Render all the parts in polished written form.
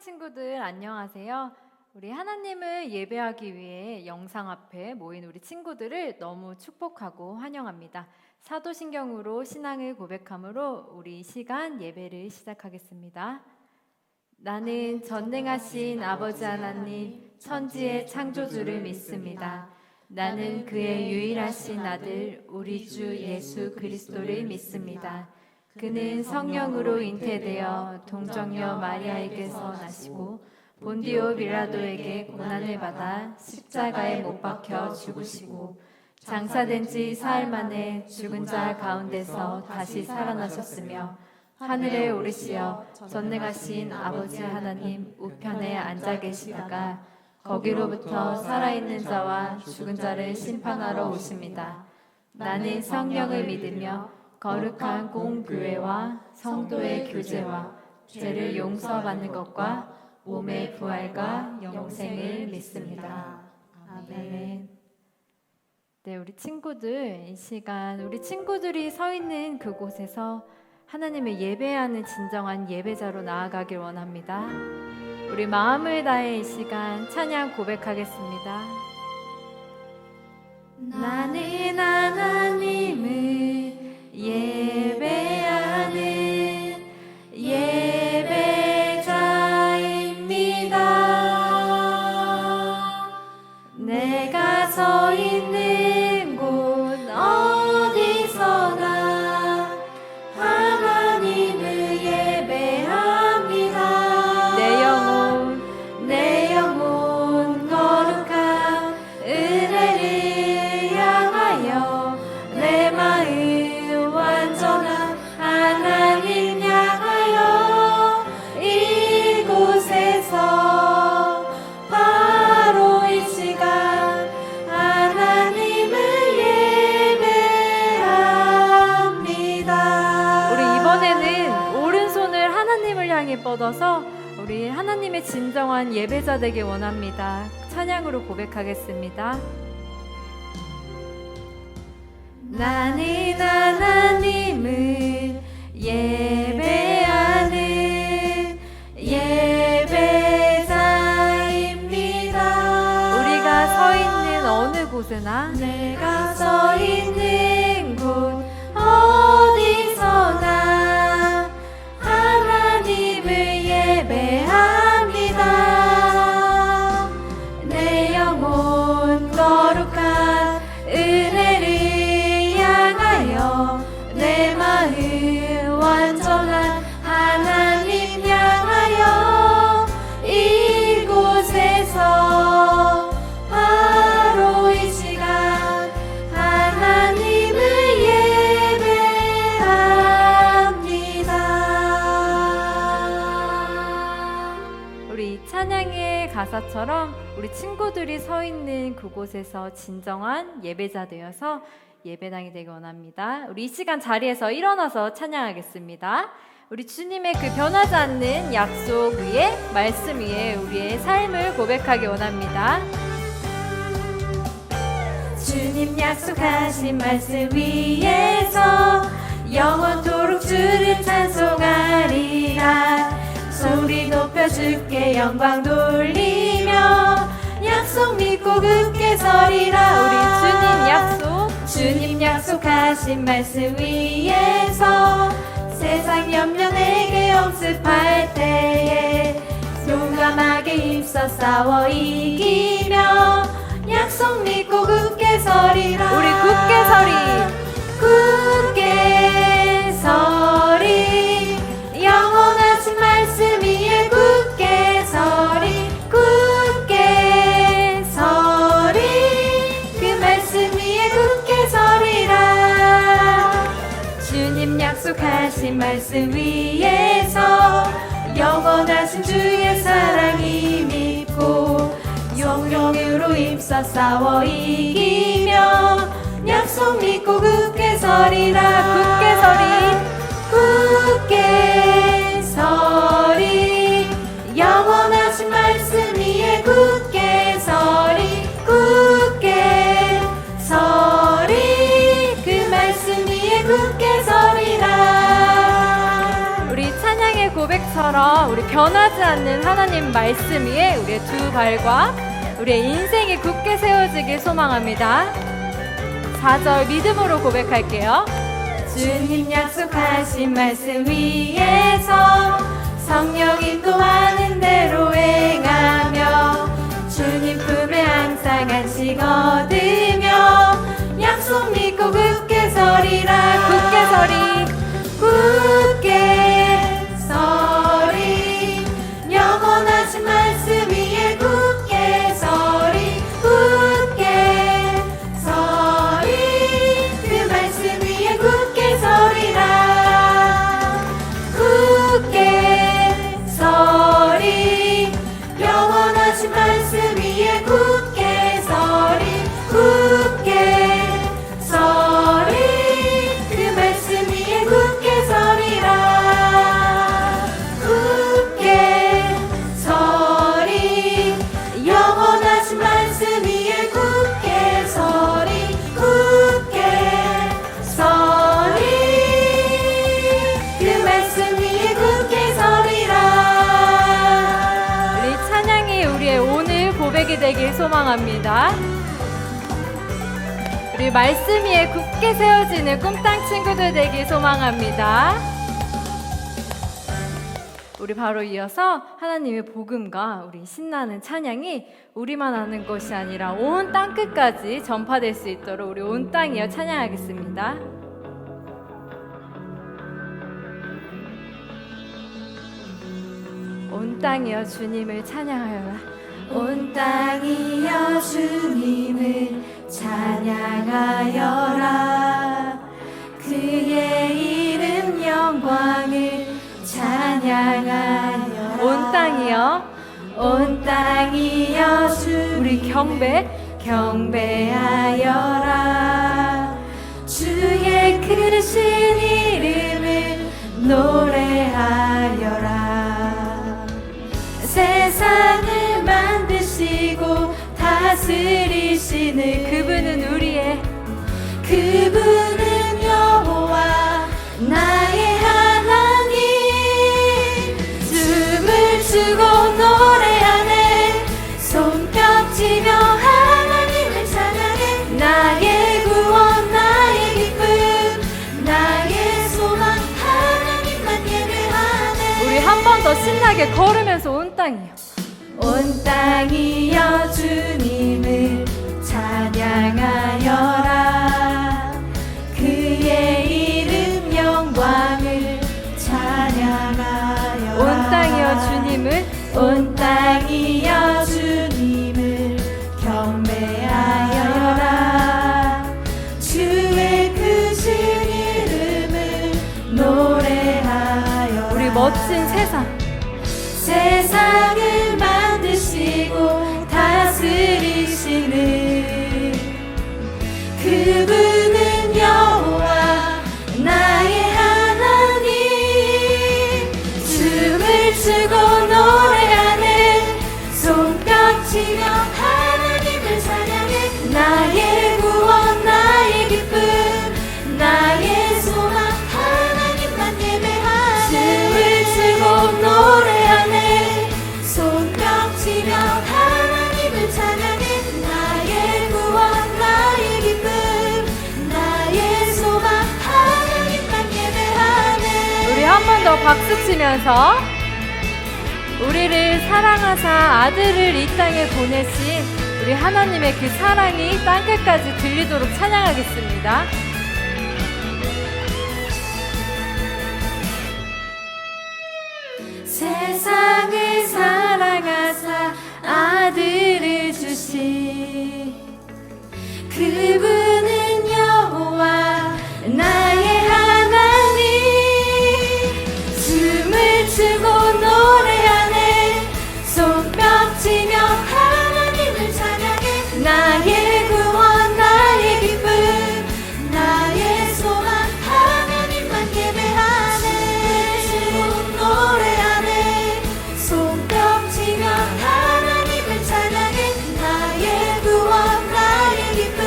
친구들 안녕하세요. 우리 하나님을 예배하기 위해 영상 앞에 모인 우리 친구들을 너무 축복하고 환영합니다. 사도신경으로 신앙을 고백함으로 우리 이 시간 예배를 시작하겠습니다. 나는 전능하신 아버지 하나님 천지의 창조주를 믿습니다. 나는 그의 유일하신 아들 우리 주 예수 그리스도를 믿습니다. 그는 성령으로 잉태되어 동정녀 마리아에게서 나시고 본디오 빌라도에게 고난을 받아 십자가에 못 박혀 죽으시고 장사된 지 사흘 만에 죽은 자 가운데서 다시 살아나셨으며 하늘에 오르시어 전능하신 아버지 하나님 우편에 앉아 계시다가 거기로부터 살아있는 자와 죽은 자를 심판하러 오십니다. 나는 성령을 믿으며 거룩한 공교회와 성도의 교제와 죄를 용서받는 것과 몸의 부활과 영생을 믿습니다. 아멘. 네, 우리 친구들 이 시간 우리 친구들이 서 있는 그곳에서 하나님을 예배하는 진정한 예배자로 나아가길 원합니다. 우리 마음을 다해 이 시간 찬양 고백하겠습니다. 나는 하나님을 예배하는 예배자입니다. 내가 서 있는 곳 어디서나 하나님을 예배합니다. 내 영혼 거룩한 은혜를 향하여 내 마음 완전한 하나님 향하여 이곳에서 바로 이 시간 하나님을 예배합니다. 우리 이번에는 오른손을 하나님을 향해 뻗어서 우리 하나님의 진정한 예배자 되길 원합니다. 찬양으로 고백하겠습니다. 나는 하나님을 예배하는 예배자입니다. 우리가 서 있는 어느 곳에나 내가 서 있는 곳 어디서나 하나님을 예배합니다. 내 영혼 거룩한 은혜를 내 마음 완전한 하나님 향하여 이곳에서 바로 이 시간 하나님을 예배합니다. 우리 이 찬양의 가사처럼 우리 친구들이 서 있는 그곳에서 진정한 예배자 되어서 예배당이 되기 원합니다. 우리 이 시간 자리에서 일어나서 찬양하겠습니다. 우리 주님의 그 변하지 않는 약속 위에 말씀 위에 우리의 삶을 고백하기 원합니다. 주님 약속하신 말씀 위에서 영원토록 주를 찬송하리라. 소리 높여 주께 영광 돌리며 약속 믿고 굳게 서리라. 우리 주님 약속하신 말씀 위에서 세상 염려 내게 엄습할 때에 용감하게 힘써 싸워 이기며 약속 믿고 굳게 서리라. 우리 굳게 서리 영원하신 말씀 위에 굳게 서리 약속하신 말씀 위에서 영원하신 주의 사랑이 믿고 용용으로 힘써 싸워 이기며 약속 믿고 굳게 서리라. 굳게 서리 영원하신 말씀 위에 굳게 서리 그 말씀 위에 굳게 서리라. 우리 찬양의 고백처럼 시간처럼 우리 변하지 않는 하나님 말씀 위에 우리의 두 발과 우리의 인생이 굳게 세워지길 소망합니다. 4절 믿음으로 고백할게요. 주님 약속하신 말씀 위에서 성령 인도하는 대로 행하며 주님 품에 항상 안식 얻으며 약속 믿고 굳게 서리라. 굳게 서리 영원하신 말씀 위에 굳게 서리. 그 말씀 위에 굳게 서리라. 굳게 서리 영원하신 말씀 위에 굳게 서리. 그 말씀 위에 굳게 서리라. 굳게 서리 영원하신 말씀 위에 굳게 서리. 그 말씀 위에 굳게 서리라. 우리 찬양이 우리의 오늘 고백이 되길 소망합니다. 우리 말씀 위에 굳게 세워지는 꿈땅 친구들 되길 소망합니다. 우리 바로 이어서 하나님의 복음과 우리 신나는 찬양이 우리만 아는 것이 아니라 온 땅끝까지 전파될 수 있도록 우리 온 땅이여 찬양하겠습니다. 온 땅이여 주님을 찬양하여라. 온 땅이여 주님을 찬양하여라. 그의 이름 영광을 찬양하여라. 온 땅이여 우리 경배하여라. 주의 크신 이름을 노래하여라. 세상을 만드시고 다스리시는 그분은 여호와 나의 하나님. 춤을 추고 노래하네. 손뼉치며 하나님을 찬양해. 나의 구원 나의 기쁨 나의 소망 하나님만 예배하네. 우리 한 번 더 신나게 걸으면서 온 땅이여 주님을 찬양하여라. 그의 이름 영광을 찬양하여라. 온 땅이여 주님을 경배하여라. 주의 크신 이름을 노래하여라. 우리 멋진 세상을 만드시고 다스리시는 그분은 여호와 나의 하나님. 춤을 추고 노래하네. 손뼉치며 하나님을 찬양해. 나의 구원 나의 기쁨 나의 소망 하나님만 예배하네. 춤을 추고 노래하네. 손뼉치며 하나님을 찬양해. 나의 구원 나의 기쁨 나의 소망 하나님만 예배하네. 우리 한 번 더 박수 치면서 우리를 사랑하사 아들을 이 땅에 보내신 우리 하나님의 그 사랑이 땅끝까지 들리도록 찬양하겠습니다. 세상을 사랑하사 아들을 주신 그분은 여호와 나의 하나님. 춤을 추고 노래하네. 손뼉치며 하나님을 찬양해. 나의 구원 나의 기쁨 나의 소망 하나님만 예배하네. 추고 노래하네. 손뼉치며 하나님을 찬양해. 나의 구원 나의 기쁨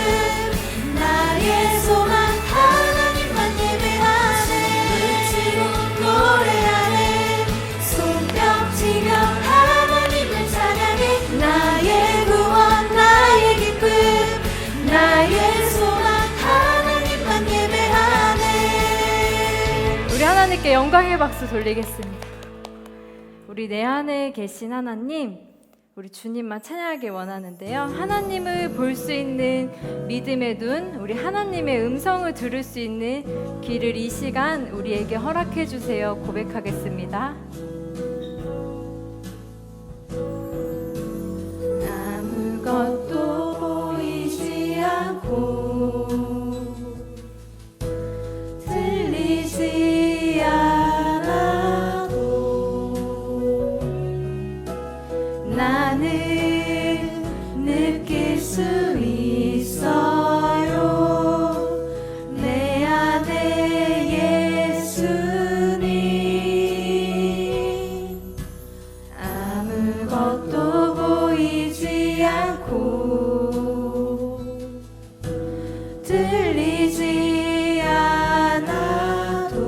하나님께 영광의 박수 돌리겠습니다. 우리 내 안에 계신 하나님, 우리 주님만 찬양하길 원하는데요. 하나님을 볼 수 있는 믿음의 눈, 우리 하나님의 음성을 들을 수 있는 귀를 이 시간 우리에게 허락해 주세요. 고백하겠습니다. 아무것도 보이지 않고 들리지 않아도 나는 느낄 수 있어요. 내 안에 예수님. 아무것도 보이지 않고 들리지 않아도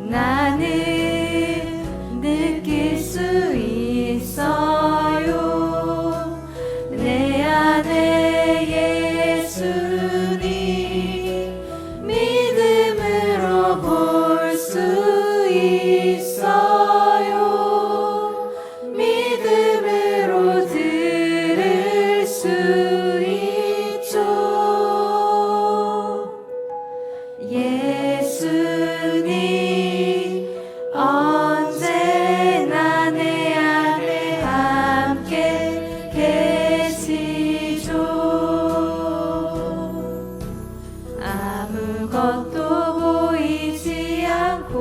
나는 느낄 수 있어요. 내 안에 예수님. 믿음으로 볼 수 있어요. 믿음으로 들을 수 있죠. 예수님 언제나 내 안에 함께 계시죠. 아무것도 보이지 않고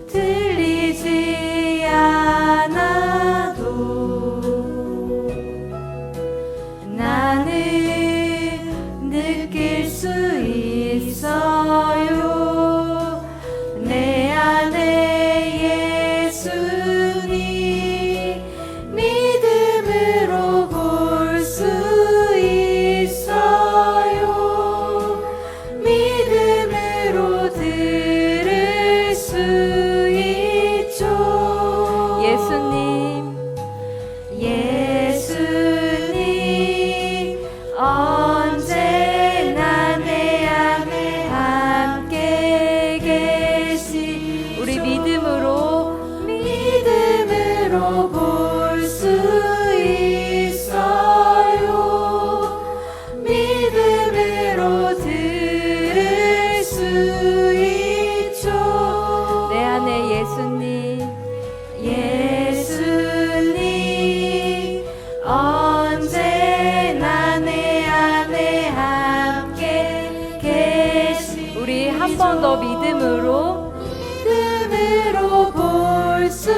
들리지 않아도 나는 느낄 수 있어요. 내 안에 예수님. 믿음으로 볼 수 있어요. 믿음으로 들을 수 있죠. 예수님. 예수님 언제나 내 안에 함께 계시. 우리 믿음으로 볼 수 있어요. 믿음으로 들을 수 있죠. 내 안에 예수님. 예수님 언제나 내 안에 함께 계시. 우리 한 번 더 믿음으로 볼 수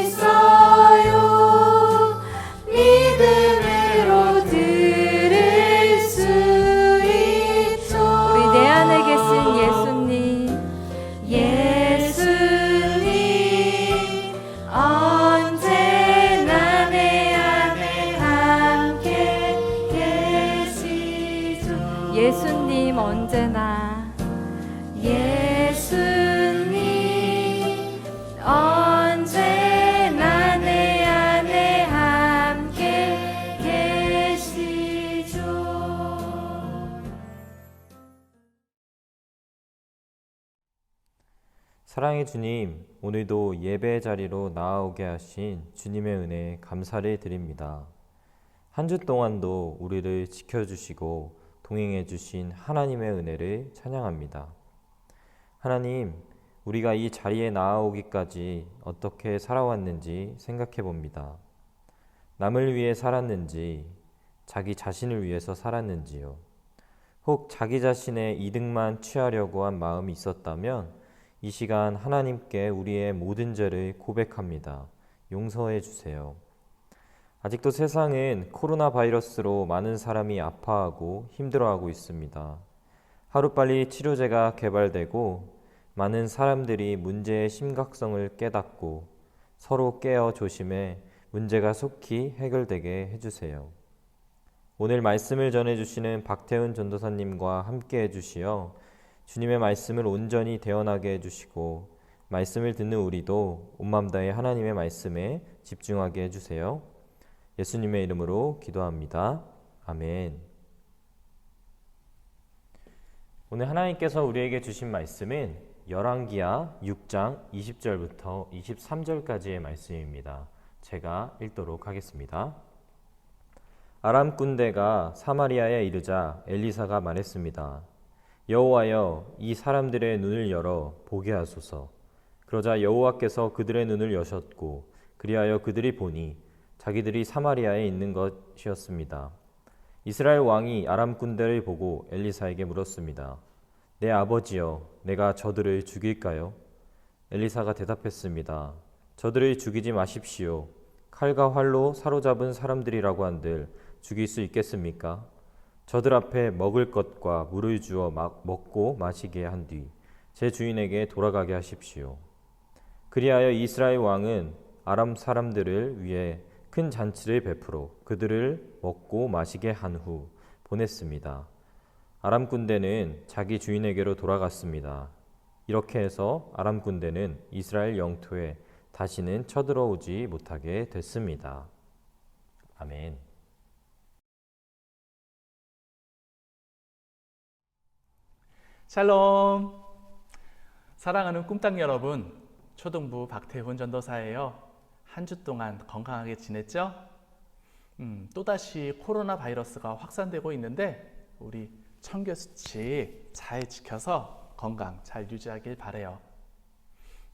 있어요. 믿음으로 들을 수 있죠. 우리 내 안에 계신 예수님. 예수님 언제나 내 안에 함께 계시죠. 예수님 언제나. 예수님 언제나 내 안에 함께 계시죠. 사랑의 주님, 오늘도 예배 자리로 나아오게 하신 주님의 은혜에 감사를 드립니다. 한 주 동안도 우리를 지켜주시고 동행해 주신 하나님의 은혜를 찬양합니다. 하나님, 우리가 이 자리에 나아오기까지 어떻게 살아왔는지 생각해 봅니다. 남을 위해 살았는지, 자기 자신을 위해서 살았는지요. 혹 자기 자신의 이득만 취하려고 한 마음이 있었다면 이 시간 하나님께 우리의 모든 죄를 고백합니다. 용서해 주세요. 아직도 세상은 코로나 바이러스로 많은 사람이 아파하고 힘들어하고 있습니다. 하루빨리 치료제가 개발되고 많은 사람들이 문제의 심각성을 깨닫고 서로 깨어 조심해 문제가 속히 해결되게 해주세요. 오늘 말씀을 전해주시는 박태훈 전도사님과 함께 해주시어 주님의 말씀을 온전히 대언하게 해주시고 말씀을 듣는 우리도 온마음 다해 하나님의 말씀에 집중하게 해주세요. 예수님의 이름으로 기도합니다. 아멘. 오늘 하나님께서 우리에게 주신 말씀은 열왕기하 6장 20절부터 23절까지의 말씀입니다. 제가 읽도록 하겠습니다. 아람 군대가 사마리아에 이르자 엘리사가 말했습니다. 여호와여, 이 사람들의 눈을 열어 보게 하소서. 그러자 여호와께서 그들의 눈을 여셨고 그리하여 그들이 보니 자기들이 사마리아에 있는 것이었습니다. 이스라엘 왕이 아람 군대를 보고 엘리사에게 물었습니다. 내 아버지여, 내가 저들을 죽일까요? 엘리사가 대답했습니다. 저들을 죽이지 마십시오. 칼과 활로 사로잡은 사람들이라고 한들 죽일 수 있겠습니까? 저들 앞에 먹을 것과 물을 주어 먹고 마시게 한 뒤 제 주인에게 돌아가게 하십시오. 그리하여 이스라엘 왕은 아람 사람들을 위해 큰 잔치를 베풀어 그들을 먹고 마시게 한 후 보냈습니다. 아람 군대는 자기 주인에게로 돌아갔습니다. 이렇게 해서 아람 군대는 이스라엘 영토에 다시는 쳐들어오지 못하게 됐습니다. 아멘. 샬롬. 사랑하는 꿈땅 여러분, 초등부 박태훈 전도사예요. 한 주 동안 건강하게 지냈죠? 또다시 코로나 바이러스가 확산되고 있는데 우리 청결 수치 잘 지켜서 건강 잘 유지하길 바래요.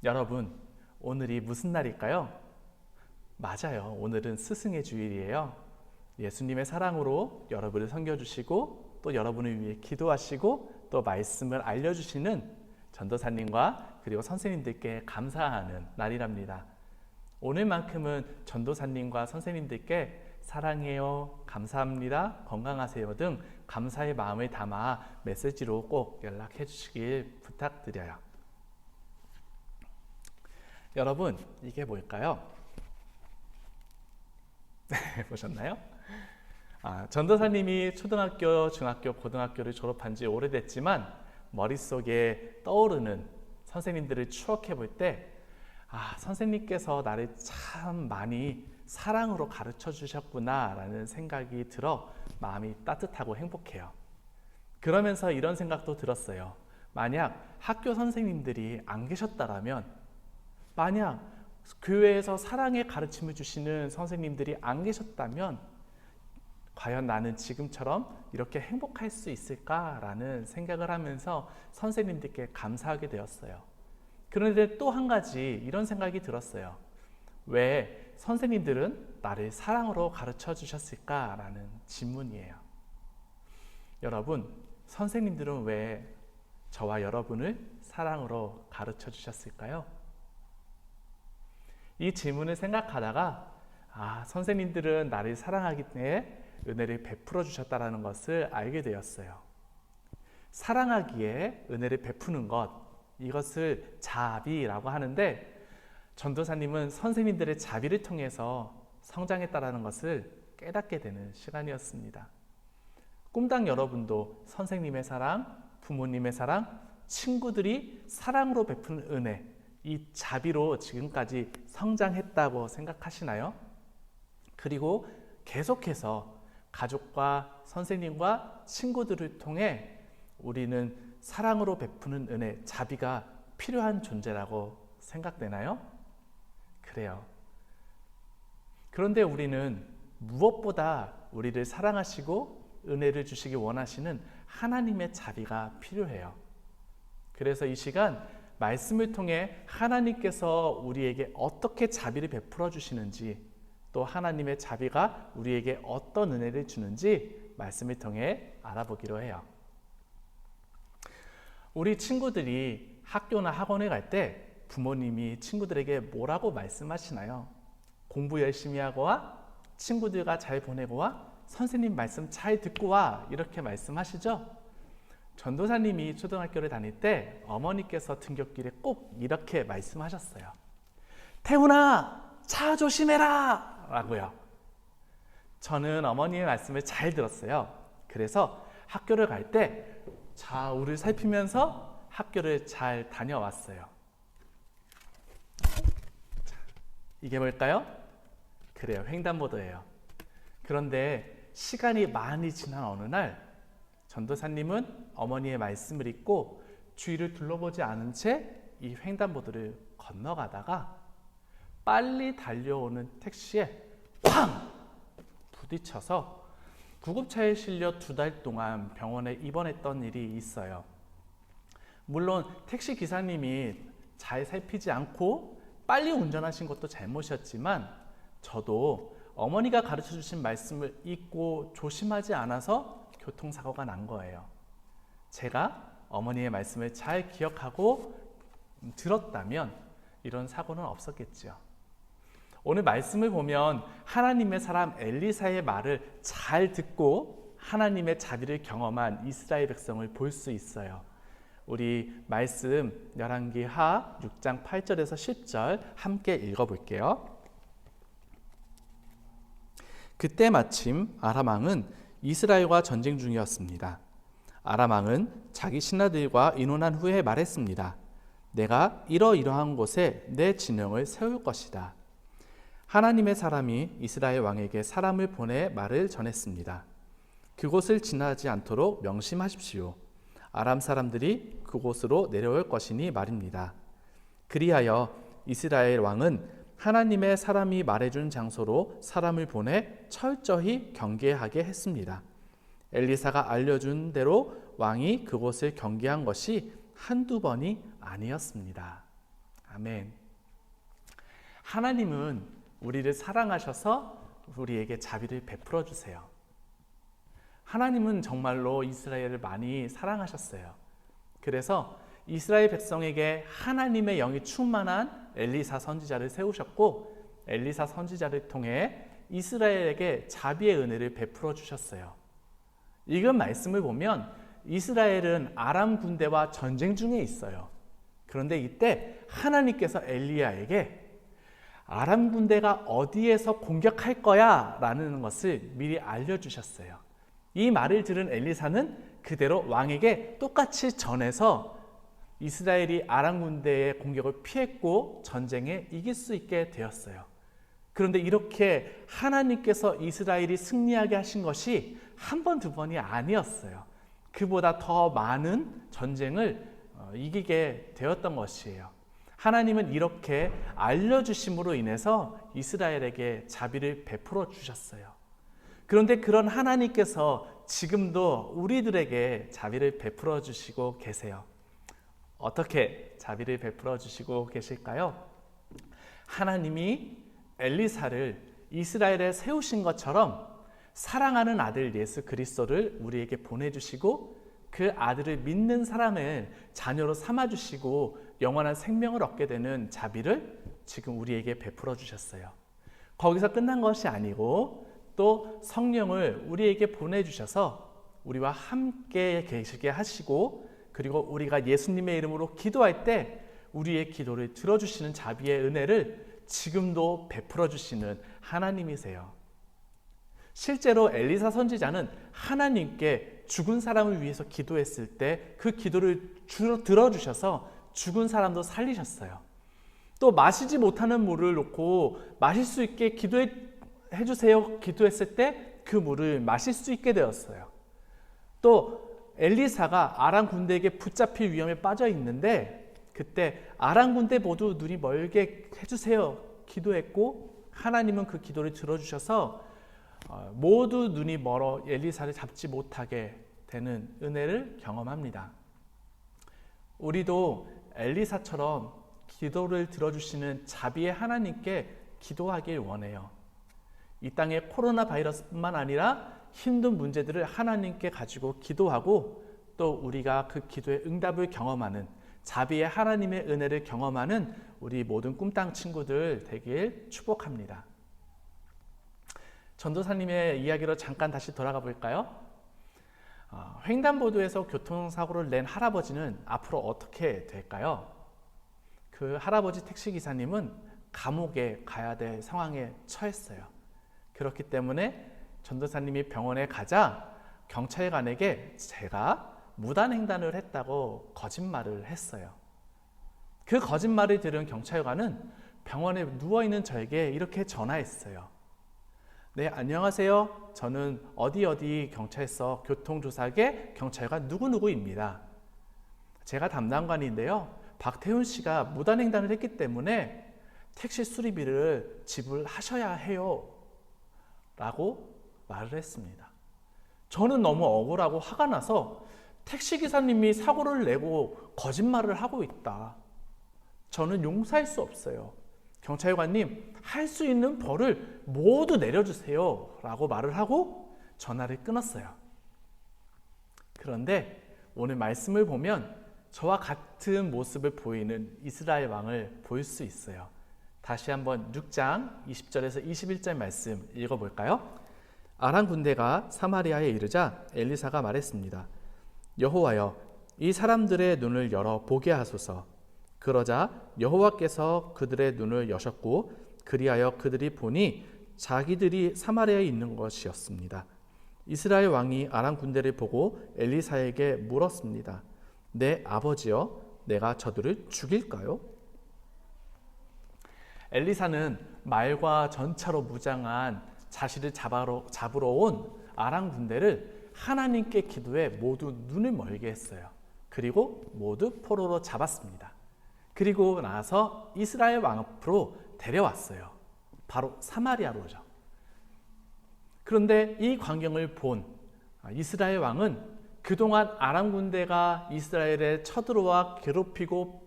여러분, 오늘이 무슨 날일까요? 맞아요. 오늘은 스승의 주일이에요. 예수님의 사랑으로 여러분을 섬겨주시고 또 여러분을 위해 기도하시고 또 말씀을 알려주시는 전도사님과 그리고 선생님들께 감사하는 날이랍니다. 오늘만큼은 전도사님과 선생님들께 사랑해요, 감사합니다, 건강하세요 등 감사의 마음을 담아 메시지로 꼭 연락해 주시길 부탁드려요. 여러분, 이게 뭘까요? 보셨나요? 전도사님이 초등학교, 중학교, 고등학교를 졸업한 지 오래됐지만 머릿속에 떠오르는 선생님들을 추억해 볼 때 선생님께서 나를 참 많이 사랑으로 가르쳐 주셨구나 라는 생각이 들어 마음이 따뜻하고 행복해요. 그러면서 이런 생각도 들었어요. 만약 학교 선생님들이 안 계셨다라면, 만약 교회에서 사랑의 가르침을 주시는 선생님들이 안 계셨다면 과연 나는 지금처럼 이렇게 행복할 수 있을까라는 생각을 하면서 선생님들께 감사하게 되었어요. 그런데 또 한 가지 이런 생각이 들었어요. 왜 선생님들은 나를 사랑으로 가르쳐 주셨을까라는 질문이에요. 여러분, 선생님들은 왜 저와 여러분을 사랑으로 가르쳐 주셨을까요? 이 질문을 생각하다가 선생님들은 나를 사랑하기 때문에 은혜를 베풀어 주셨다는 것을 알게 되었어요. 사랑하기에 은혜를 베푸는 것, 이것을 자비라고 하는데 전도사님은 선생님들의 자비를 통해서 성장했다는 것을 깨닫게 되는 시간이었습니다. 꿈당 여러분도 선생님의 사랑, 부모님의 사랑, 친구들이 사랑으로 베푸는 은혜, 이 자비로 지금까지 성장했다고 생각하시나요? 그리고 계속해서 가족과 선생님과 친구들을 통해 우리는 사랑으로 베푸는 은혜, 자비가 필요한 존재라고 생각되나요? 그래요. 그런데 우리는 무엇보다 우리를 사랑하시고 은혜를 주시기 원하시는 하나님의 자비가 필요해요. 그래서 이 시간 말씀을 통해 하나님께서 우리에게 어떻게 자비를 베풀어 주시는지, 또 하나님의 자비가 우리에게 어떤 은혜를 주는지 말씀을 통해 알아보기로 해요. 우리 친구들이 학교나 학원에 갈 때 부모님이 친구들에게 뭐라고 말씀하시나요? 공부 열심히 하고 와, 친구들과 잘 보내고 와, 선생님 말씀 잘 듣고 와, 이렇게 말씀하시죠? 전도사님이 초등학교를 다닐 때 어머니께서 등굣길에 꼭 이렇게 말씀하셨어요. 태훈아, 차 조심해라! 라고요. 저는 어머니의 말씀을 잘 들었어요. 그래서 학교를 갈 때 좌우를 살피면서 학교를 잘 다녀왔어요. 이게 뭘까요? 그래요, 횡단보도예요. 그런데 시간이 많이 지난 어느 날 전도사님은 어머니의 말씀을 잊고 주위를 둘러보지 않은 채 이 횡단보도를 건너가다가 빨리 달려오는 택시에 쾅! 부딪혀서 구급차에 실려 2달 동안 병원에 입원했던 일이 있어요. 물론 택시 기사님이 잘 살피지 않고 빨리 운전하신 것도 잘못이었지만 저도 어머니가 가르쳐 주신 말씀을 잊고 조심하지 않아서 교통사고가 난 거예요. 제가 어머니의 말씀을 잘 기억하고 들었다면 이런 사고는 없었겠죠. 오늘 말씀을 보면 하나님의 사람 엘리사의 말을 잘 듣고 하나님의 자비를 경험한 이스라엘 백성을 볼 수 있어요. 우리 말씀 열왕기하 6장 8절에서 10절 함께 읽어볼게요. 그때 마침 아람 왕은 이스라엘과 전쟁 중이었습니다. 아람 왕은 자기 신하들과 의논한 후에 말했습니다. 내가 이러이러한 곳에 내 진영을 세울 것이다. 하나님의 사람이 이스라엘 왕에게 사람을 보내 말을 전했습니다. 그곳을 지나지 않도록 명심하십시오. 아람 사람들이 그곳으로 내려올 것이니 말입니다. 그리하여 이스라엘 왕은 하나님의 사람이 말해준 장소로 사람을 보내 철저히 경계하게 했습니다. 엘리사가 알려준 대로 왕이 그곳을 경계한 것이 한두 번이 아니었습니다. 아멘. 하나님은 우리를 사랑하셔서 우리에게 자비를 베풀어 주세요. 하나님은 정말로 이스라엘을 많이 사랑하셨어요. 그래서 이스라엘 백성에게 하나님의 영이 충만한 엘리사 선지자를 세우셨고 엘리사 선지자를 통해 이스라엘에게 자비의 은혜를 베풀어 주셨어요. 이건 말씀을 보면 이스라엘은 아람 군대와 전쟁 중에 있어요. 그런데 이때 하나님께서 엘리야에게 아람 군대가 어디에서 공격할 거야 라는 것을 미리 알려주셨어요. 이 말을 들은 엘리사는 그대로 왕에게 똑같이 전해서 이스라엘이 아람 군대의 공격을 피했고 전쟁에 이길 수 있게 되었어요. 그런데 이렇게 하나님께서 이스라엘이 승리하게 하신 것이 한 번, 두 번이 아니었어요. 그보다 더 많은 전쟁을 이기게 되었던 것이에요. 하나님은 이렇게 알려주심으로 인해서 이스라엘에게 자비를 베풀어 주셨어요. 그런데 그런 하나님께서 지금도 우리들에게 자비를 베풀어 주시고 계세요. 어떻게 자비를 베풀어 주시고 계실까요? 하나님이 엘리사를 이스라엘에 세우신 것처럼 사랑하는 아들 예수 그리스도를 우리에게 보내주시고 그 아들을 믿는 사람을 자녀로 삼아주시고 영원한 생명을 얻게 되는 자비를 지금 우리에게 베풀어 주셨어요. 거기서 끝난 것이 아니고 또 성령을 우리에게 보내주셔서 우리와 함께 계시게 하시고 그리고 우리가 예수님의 이름으로 기도할 때 우리의 기도를 들어주시는 자비의 은혜를 지금도 베풀어 주시는 하나님이세요. 실제로 엘리사 선지자는 하나님께 죽은 사람을 위해서 기도했을 때 그 기도를 들어주셔서 죽은 사람도 살리셨어요. 또 마시지 못하는 물을 놓고 마실 수 있게 기도해 주세요 기도했을 때 그 물을 마실 수 있게 되었어요. 또 엘리사가 아람 군대에게 붙잡힐 위험에 빠져 있는데 그때 아람 군대 모두 눈이 멀게 해주세요 기도했고 하나님은 그 기도를 들어주셔서 모두 눈이 멀어 엘리사를 잡지 못하게 되는 은혜를 경험합니다. 우리도 엘리사처럼 기도를 들어주시는 자비의 하나님께 기도하길 원해요. 이 땅에 코로나 바이러스뿐만 아니라 힘든 문제들을 하나님께 가지고 기도하고 또 우리가 그 기도의 응답을 경험하는 자비의 하나님의 은혜를 경험하는 우리 모든 꿈땅 친구들 되길 축복합니다. 전도사님의 이야기로 잠깐 다시 돌아가 볼까요? 횡단보도에서 교통사고를 낸 할아버지는 앞으로 어떻게 될까요? 그 할아버지 택시기사님은 감옥에 가야 될 상황에 처했어요. 그렇기 때문에 전도사님이 병원에 가자 경찰관에게 제가 무단횡단을 했다고 거짓말을 했어요. 그 거짓말을 들은 경찰관은 병원에 누워있는 저에게 이렇게 전화했어요. 네, 안녕하세요. 저는 어디 경찰서 교통조사계 경찰관 누구누구입니다. 제가 담당관인데요. 박태훈 씨가 무단횡단을 했기 때문에 택시 수리비를 지불하셔야 해요. 라고 말을 했습니다. 저는 너무 억울하고 화가 나서 택시기사님이 사고를 내고 거짓말을 하고 있다. 저는 용서할 수 없어요. 경찰관님, 할 수 있는 벌을 모두 내려주세요. 라고 말을 하고 전화를 끊었어요. 그런데 오늘 말씀을 보면 저와 같은 모습을 보이는 이스라엘 왕을 볼 수 있어요. 다시 한번 6장 20절에서 21절 말씀 읽어볼까요? 아람 군대가 사마리아에 이르자 엘리사가 말했습니다. 여호와여, 이 사람들의 눈을 열어 보게 하소서. 그러자 여호와께서 그들의 눈을 여셨고 그리하여 그들이 보니 자기들이 사마리아에 있는 것이었습니다. 이스라엘 왕이 아람 군대를 보고 엘리사에게 물었습니다. 내 아버지여, 내가 저들을 죽일까요? 엘리사는 말과 전차로 무장한 자신을 잡으러 온 아람 군대를 하나님께 기도해 모두 눈을 멀게 했어요. 그리고 모두 포로로 잡았습니다. 그리고 나서 이스라엘 왕 앞으로 데려왔어요. 바로 사마리아로죠. 그런데 이 광경을 본 이스라엘 왕은 그동안 아람 군대가 이스라엘에 쳐들어와 괴롭히고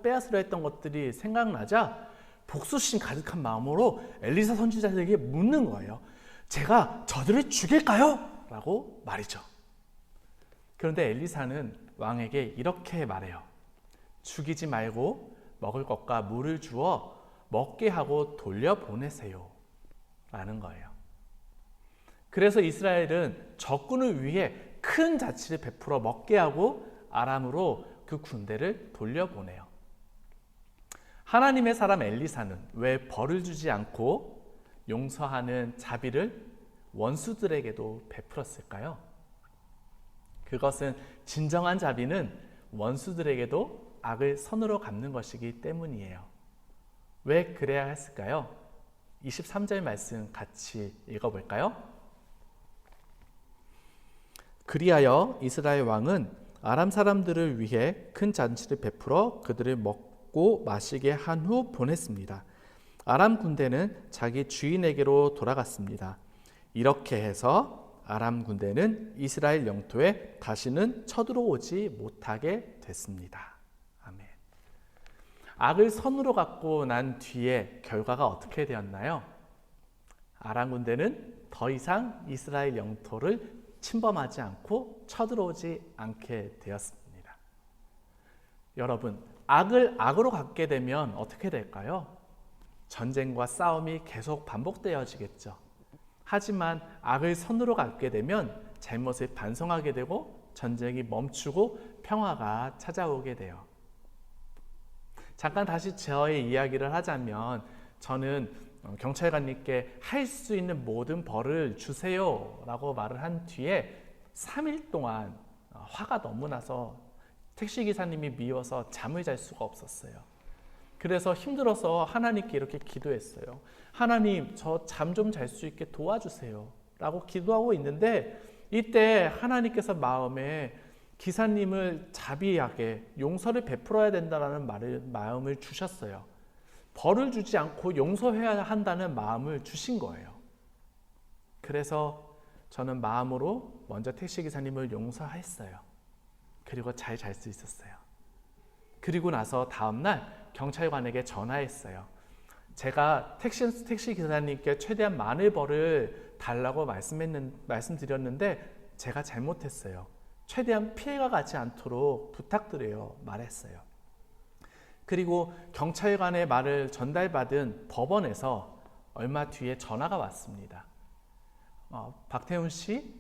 빼앗으려 했던 것들이 생각나자 복수심 가득한 마음으로 엘리사 선지자에게 묻는 거예요. 제가 저들을 죽일까요? 라고 말이죠. 그런데 엘리사는 왕에게 이렇게 말해요. 죽이지 말고 먹을 것과 물을 주어 먹게 하고 돌려보내세요. 라는 거예요. 그래서 이스라엘은 적군을 위해 큰 자치를 베풀어 먹게 하고 아람으로 그 군대를 돌려보내요. 하나님의 사람 엘리사는 왜 벌을 주지 않고 용서하는 자비를 원수들에게도 베풀었을까요? 그것은 진정한 자비는 원수들에게도 악을 선으로 갚는 것이기 때문이에요. 왜 그래야 했을까요? 23절 말씀 같이 읽어볼까요? 그리하여 이스라엘 왕은 아람 사람들을 위해 큰 잔치를 베풀어 그들을 먹고 마시게 한 후 보냈습니다. 아람 군대는 자기 주인에게로 돌아갔습니다. 이렇게 해서 아람 군대는 이스라엘 영토에 다시는 쳐들어오지 못하게 됐습니다. 아멘. 악을 선으로 갚고 난 뒤에 결과가 어떻게 되었나요? 아람 군대는 더 이상 이스라엘 영토를 침범하지 않고 쳐들어오지 않게 되었습니다. 여러분, 악을 악으로 갚게 되면 어떻게 될까요? 전쟁과 싸움이 계속 반복되어지겠죠. 하지만 악을 선으로 갚게 되면 잘못을 반성하게 되고 전쟁이 멈추고 평화가 찾아오게 돼요. 잠깐 다시 저의 이야기를 하자면 저는 경찰관님께 할 수 있는 모든 벌을 주세요 라고 말을 한 뒤에 3일 동안 화가 너무 나서 택시기사님이 미워서 잠을 잘 수가 없었어요. 그래서 힘들어서 하나님께 이렇게 기도했어요. 하나님, 저 잠 좀 잘 수 있게 도와주세요 라고 기도하고 있는데 이때 하나님께서 마음에 기사님을 자비하게 용서를 베풀어야 된다는 마음을 주셨어요. 벌을 주지 않고 용서해야 한다는 마음을 주신 거예요. 그래서 저는 마음으로 먼저 택시기사님을 용서했어요. 그리고 잘 잘 수 있었어요. 그리고 나서 다음날 경찰관에게 전화했어요. 제가 택시기사님께 최대한 많은 벌을 달라고 말씀드렸는데 제가 잘못했어요. 최대한 피해가 가지 않도록 부탁드려요. 말했어요. 그리고 경찰관의 말을 전달받은 법원에서 얼마 뒤에 전화가 왔습니다. 박태훈 씨,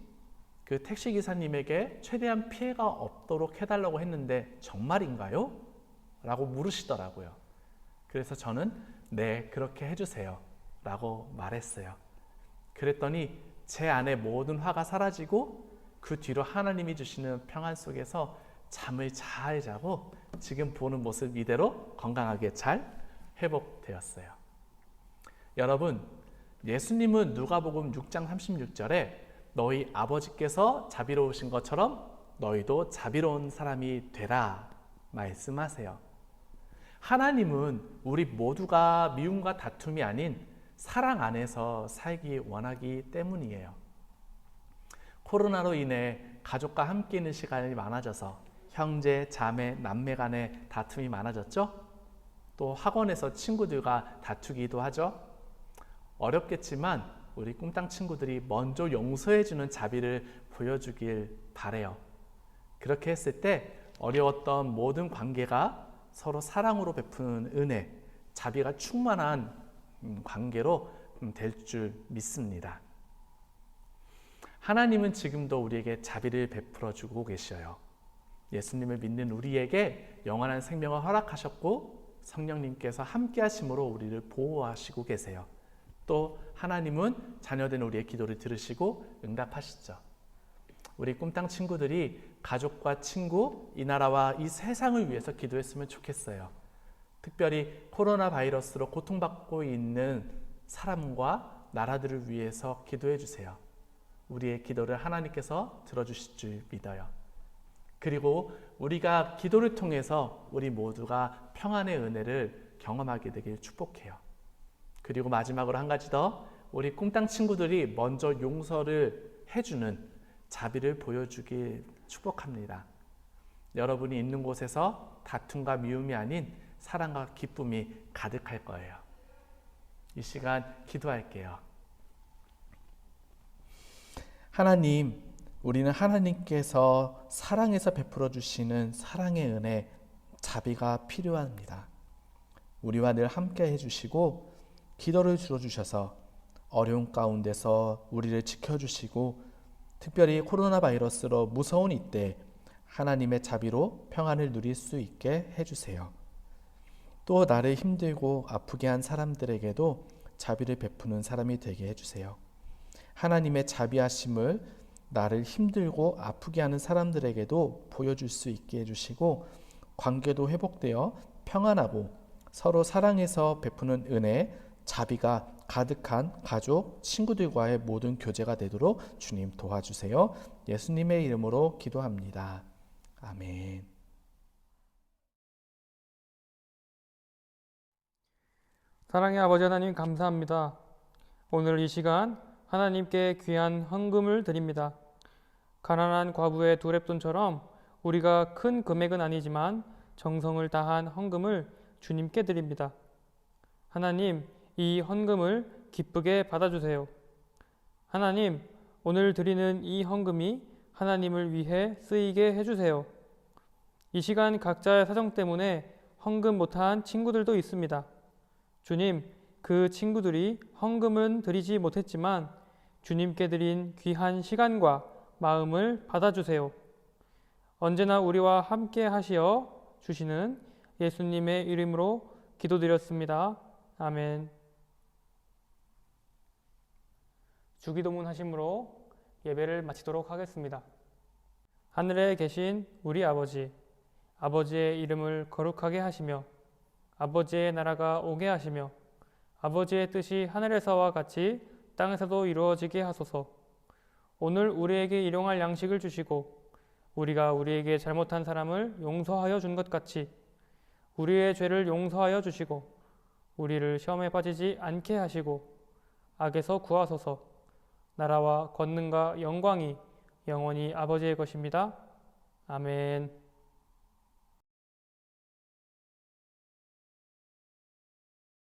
그 택시기사님에게 최대한 피해가 없도록 해달라고 했는데 정말인가요? 라고 물으시더라고요. 그래서 저는 네, 그렇게 해주세요 라고 말했어요. 그랬더니 제 안에 모든 화가 사라지고 그 뒤로 하나님이 주시는 평안 속에서 잠을 잘 자고 지금 보는 모습 이대로 건강하게 잘 회복되었어요. 여러분, 예수님은 누가복음 6장 36절에 너희 아버지께서 자비로우신 것처럼 너희도 자비로운 사람이 되라 말씀하세요. 하나님은 우리 모두가 미움과 다툼이 아닌 사랑 안에서 살기 원하기 때문이에요. 코로나로 인해 가족과 함께 있는 시간이 많아져서 형제, 자매, 남매 간의 다툼이 많아졌죠? 또 학원에서 친구들과 다투기도 하죠? 어렵겠지만 우리 꿈땅 친구들이 먼저 용서해주는 자비를 보여주길 바래요. 그렇게 했을 때 어려웠던 모든 관계가 서로 사랑으로 베푸는 은혜, 자비가 충만한 관계로 될 줄 믿습니다. 하나님은 지금도 우리에게 자비를 베풀어 주고 계셔요. 예수님을 믿는 우리에게 영원한 생명을 허락하셨고 성령님께서 함께 하심으로 우리를 보호하시고 계세요. 또 하나님은 자녀된 우리의 기도를 들으시고 응답하시죠. 우리 꿈땅 친구들이 가족과 친구, 이 나라와 이 세상을 위해서 기도했으면 좋겠어요. 특별히 코로나 바이러스로 고통받고 있는 사람과 나라들을 위해서 기도해 주세요. 우리의 기도를 하나님께서 들어주실 줄 믿어요. 그리고 우리가 기도를 통해서 우리 모두가 평안의 은혜를 경험하게 되길 축복해요. 그리고 마지막으로 한 가지 더, 우리 꿈땅 친구들이 먼저 용서를 해주는 자비를 보여주길 축복합니다. 여러분이 있는 곳에서 다툼과 미움이 아닌 사랑과 기쁨이 가득할 거예요. 이 시간 기도할게요. 하나님, 우리는 하나님께서 사랑에서 베풀어 주시는 사랑의 은혜, 자비가 필요합니다. 우리와 늘 함께 해주시고 기도를 들어주셔서 어려운 가운데서 우리를 지켜주시고 특별히 코로나 바이러스로 무서운 이때 하나님의 자비로 평안을 누릴 수 있게 해주세요. 또 나를 힘들고 아프게 한 사람들에게도 자비를 베푸는 사람이 되게 해주세요. 하나님의 자비하심을 나를 힘들고 아프게 하는 사람들에게도 보여줄 수 있게 해주시고 관계도 회복되어 평안하고 서로 사랑해서 베푸는 은혜, 자비가 가득한 가족, 친구들과의 모든 교제가 되도록 주님 도와주세요. 예수님의 이름으로 기도합니다. 아멘. 사랑의 아버지 하나님 감사합니다. 오늘 이 시간 하나님께 귀한 헌금을 드립니다. 가난한 과부의 두 렙돈처럼 우리가 큰 금액은 아니지만 정성을 다한 헌금을 주님께 드립니다. 하나님, 이 헌금을 기쁘게 받아주세요. 하나님, 오늘 드리는 이 헌금이 하나님을 위해 쓰이게 해주세요. 이 시간 각자의 사정 때문에 헌금 못한 친구들도 있습니다. 주님, 그 친구들이 헌금은 드리지 못했지만 주님께 드린 귀한 시간과 마음을 받아주세요. 언제나 우리와 함께 하시어 주시는 예수님의 이름으로 기도드렸습니다. 아멘. 주기도문 하심으로 예배를 마치도록 하겠습니다. 하늘에 계신 우리 아버지, 아버지의 이름을 거룩하게 하시며 아버지의 나라가 오게 하시며 아버지의 뜻이 하늘에서와 같이 땅에서도 이루어지게 하소서. 오늘 우리에게 일용할 양식을 주시고 우리가 우리에게 잘못한 사람을 용서하여 준 것 같이 우리의 죄를 용서하여 주시고 우리를 시험에 빠지지 않게 하시고 악에서 구하소서. 나라와 권능과 영광이 영원히 아버지의 것입니다. 아멘.